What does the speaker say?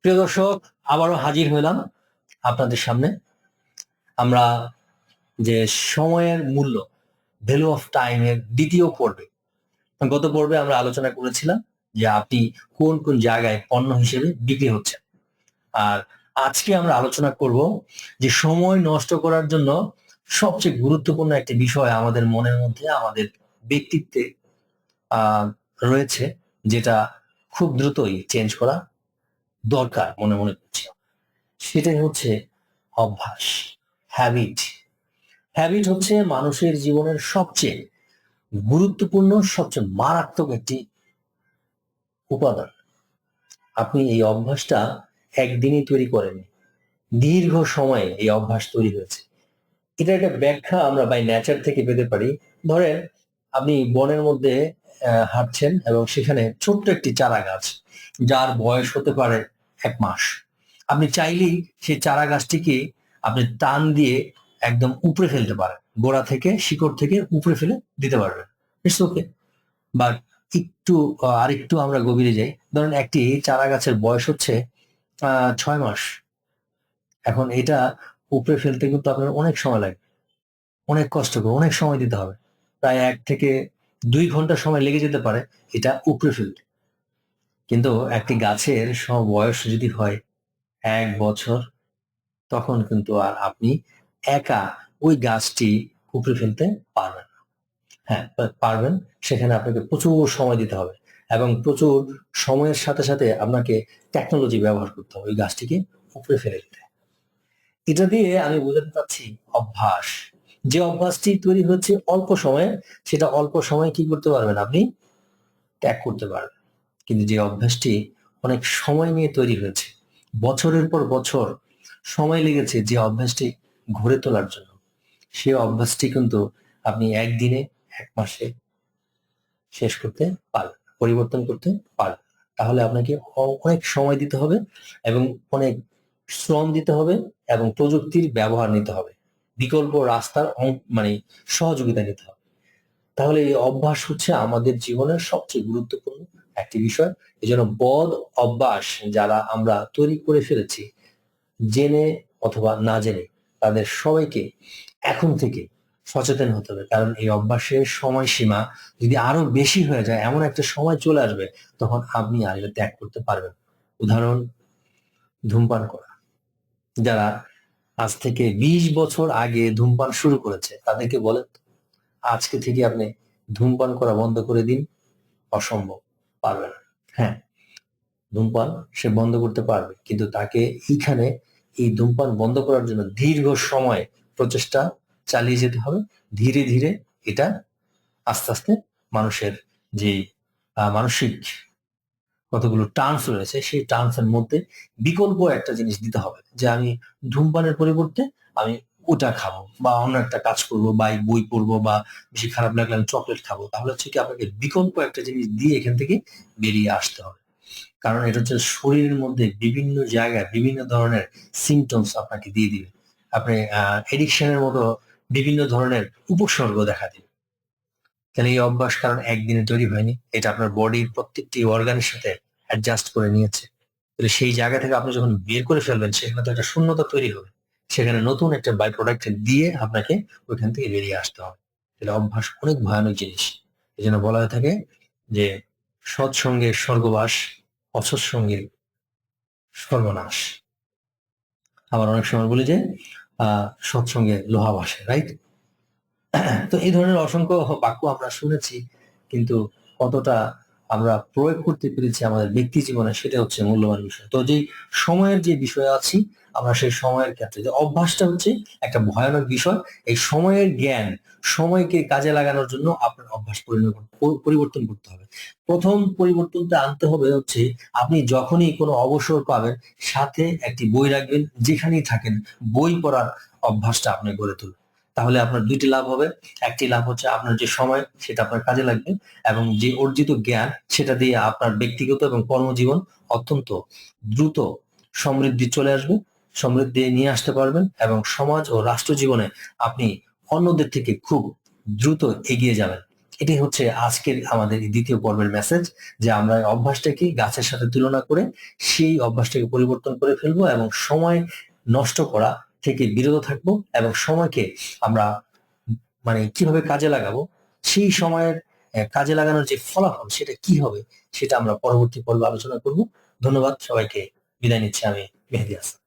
প্রিয় দর্শক, আবারও হাজির হলাম আপনাদের সামনে। আমরা যে সময়ের মূল্য, ভ্যালু অফ টাইম এর দ্বিতীয় পর্বে, গত পর্বে আমরা আলোচনা করেছিলাম যে আপনি কোন কোন জায়গায় পণ্য হিসেবে বিক্রি হচ্ছেন। আর আজকে আমরা আলোচনা করব যে সময় নষ্ট করার জন্য সবচেয়ে গুরুত্বপূর্ণ একটি বিষয় আমাদের মনের মধ্যে, আমাদের ব্যক্তিত্বে আহ রয়েছে, যেটা খুব দ্রুতই চেঞ্জ করা দরকার মনে মনে করছি। সেটাই হচ্ছে অভ্যাস, হ্যাবিট। হ্যাবিট হচ্ছে মানুষের জীবনের সবচেয়ে গুরুত্বপূর্ণ, সবচেয়ে মারাত্মক একটি উপাদান। আপনি এই অভ্যাসটা একদিনই তৈরি করেননি, দীর্ঘ সময়ে এই অভ্যাস তৈরি হয়েছে। এটা একটা ব্যাখ্যা আমরা বাই নেচার থেকে পেতে পারি। ধরেন আপনি বনের মধ্যে হাঁটছেন এবং সেখানে ছোট্ট একটি চারা গাছ, যার বয়স হতে পারে 1 মাস। আপনি চাইলেই সেই চারা গাছটিকে আপনি টান দিয়ে একদম উপড়ে ফেলতে পারেন, গোড়া থেকে, শিকড় থেকে উপড়ে ফেলে দিতে পারবেন। It's okay. বাট একটু আরেকটু আমরা গভীরে যাই। ধরেন একটি চারা গাছের বয়স হচ্ছে 6 মাস। এখন এটা উপড়ে ফেলতে কিন্তু আপনার অনেক সময় লাগবে, অনেক কষ্ট করে, অনেক সময় দিতে হবে। প্রায় 1 থেকে 2 ঘন্টা সময় লেগে যেতে পারে এটা উপড়ে ফেলতে। কিন্তু একটি গাছের বয়স যদি হয় 1 বছর, তখন কিন্তু আর আপনি একা ওই গাছটি উপড়ে ফেলতে পারবেন না। হ্যাঁ, পারবেন। সেখানে আপনাকে প্রচুর সময় দিতে হবে এবং প্রচুর সময়ের সাথে সাথে আপনাকে টেকনোলজি ব্যবহার করতে হবে ওই গাছটিকে উপড়ে ফেলে দিতে। এটা দিয়ে আমি বোঝাতে চাচ্ছি অভ্যাস। যে অভ্যাসটি তৈরি হচ্ছে অল্প সময়ে, সেটা অল্প সময়ে কি করতে পারবেন, আপনি ত্যাগ করতে পারবেন। কিন্তু যে অভ্যাসটি অনেক সময় নিয়ে তৈরি হয়েছে, বছরের পর বছর সময় লেগেছে যে অভ্যাসটি গড়ে তোলার জন্য, সেই অভ্যাসটি কিন্তু আপনি একদিনে, 1 মাসে শেষ করতে পারবেন, পরিবর্তন করতে পারবেন। তাহলে আপনাকে অনেক সময় দিতে হবে এবং অনেক শ্রম দিতে হবে এবং প্রযুক্তির ব্যবহার নিতে হবে, বিকল্প রাস্তার মানে সহযোগিতা নিতে হবে। তাহলে এই অভ্যাস হচ্ছে আমাদের জীবনের সবচেয়ে গুরুত্বপূর্ণ একটি বিষয়। এই জন্য বদ অভ্যাস যারা আমরা তৈরি করে ফেলেছি, জেনে অথবা না জেনে, তাদের সবাইকে এখন থেকে সচেতন হতে হবে। কারণ এই অভ্যাসের সময়সীমা যদি আরো বেশি হয়ে যায়, এমন একটা সময় চলে আসবে তখন আপনি আর এটা ত্যাগ করতে পারবেন। উদাহরণ, ধূমপান করা। যারা আজ থেকে 20 বছর আগে ধূমপান শুরু করেছে, তাদেরকে বলেন আজকে থেকে আপনি ধূমপান করা বন্ধ করে দিন, অসম্ভব, পারবে না। হ্যাঁ, ধূমপান সে বন্ধ করতে পারবে, কিন্তু তাকে এইখানে এই ধূমপান বন্ধ করার জন্য দীর্ঘ সময় প্রচেষ্টা চালিয়ে যেতে হবে। ধীরে ধীরে এটা আস্তে আস্তে মানুষের যে মানসিক কতগুলো টার্মস রয়েছে, সেই টার্মস এর মধ্যে বিকল্প একটা জিনিস দিতে হবে, যে আমি ধূমপানের পরিবর্তে আমি ওটা খাবো বা অন্য একটা কাজ করব বা এই বই পড়বো বা বেশি খারাপ লাগলে আমি চকলেট খাবো। তাহলে হচ্ছে কি, আপনাকে বিকল্প একটা জিনিস দিয়ে এখান থেকে বেরিয়ে আসতে হবে। কারণ এটা হচ্ছে শরীরের মধ্যে বিভিন্ন জায়গায় বিভিন্ন ধরনের সিমটমস আপনাকে দিয়ে দিবে। আপনি এডিকশনের মতো বিভিন্ন ধরনের উপসর্গ দেখা দিবে। তাহলে এই অভ্যাস কারণ একদিনে তৈরি হয়নি, এটা আপনার বডির প্রত্যেকটি অর্গানের সাথে অ্যাডজাস্ট করে নিয়েছে। তাহলে সেই জায়গা থেকে আপনি যখন বের করে ফেলবেন, সেখানে তো একটা শূন্যতা তৈরি হবে। সেখানে নতুন একটা বাই প্রোডাক্ট দিয়ে আপনাকে ওইখান থেকে বেরিয়ে আসতে হবে। তাহলে অভ্যাস অনেক ভয়ানক জিনিস। এই জন্য বলা হয়ে থাকে যে সৎসঙ্গের স্বর্গবাস, অসৎসঙ্গের সর্বনাশ। আবার অনেক সময় বলি যে সৎসঙ্গে লোহা ভাসে, রাইট? তো এই ধরনের অসংখ্য বাক্য আমরা শুনেছি, কিন্তু কতটা আমরা প্রয়োগ করতে পেরেছি আমাদের ব্যক্তি জীবনে, সেটা হচ্ছে মূল্যবান বিষয়। তো যে সময়ের যে বিষয়ে আছি, আমরা সেই সময়ের ক্ষেত্রে যে অভ্যাসটা হচ্ছে একটা ভয়ানক বিষয়। এই সময়ের জ্ঞান, সময়কে কাজে লাগানোর জন্য আপনার অভ্যাস পরিবর্তন করতে হবে। প্রথম পরিবর্তনটা আনতে হবে হচ্ছে, আপনি যখনই কোনো অবসর পাবেন, সাথে একটি বই রাখবেন, যেখানেই থাকেন বই পড়ার অভ্যাসটা আপনি গড়ে তুলবেন। তাহলে আপনার 2টি লাভ হবে। একটি লাভ হচ্ছে আপনার যে সময়, সেটা আপনার কাজে লাগবে এবং যে অর্জিত জ্ঞান, সেটা দিয়ে আপনার ব্যক্তিগত এবং কর্মজীবন অত্যন্ত দ্রুত সমৃদ্ধি চলে আসবে, সমৃদ্ধি নিয়ে আসতে পারবেন এবং সমাজ ও রাষ্ট্র জীবনে আপনি অন্যদের থেকে খুব দ্রুত এগিয়ে যাবেন। এটাই হচ্ছে আজকের আমাদের এই দ্বিতীয় পর্বের মেসেজ, যে আমরা এই অভ্যাসটাকে গাছের সাথে তুলনা করে সেই অভ্যাসটাকে পরিবর্তন করে ফেলবো এবং সময় নষ্ট করা থেকে বিরত থাকবো এবং সময়কে আমরা মানে কিভাবে কাজে লাগাবো, সেই সময়ের কাজে লাগানোর যে ফলাফল সেটা কি হবে সেটা আমরা পরবর্তী পর্বে আলোচনা করব। ধন্যবাদ সবাইকে, বিদায় নিচ্ছি আমি, মেহেদী হাসান।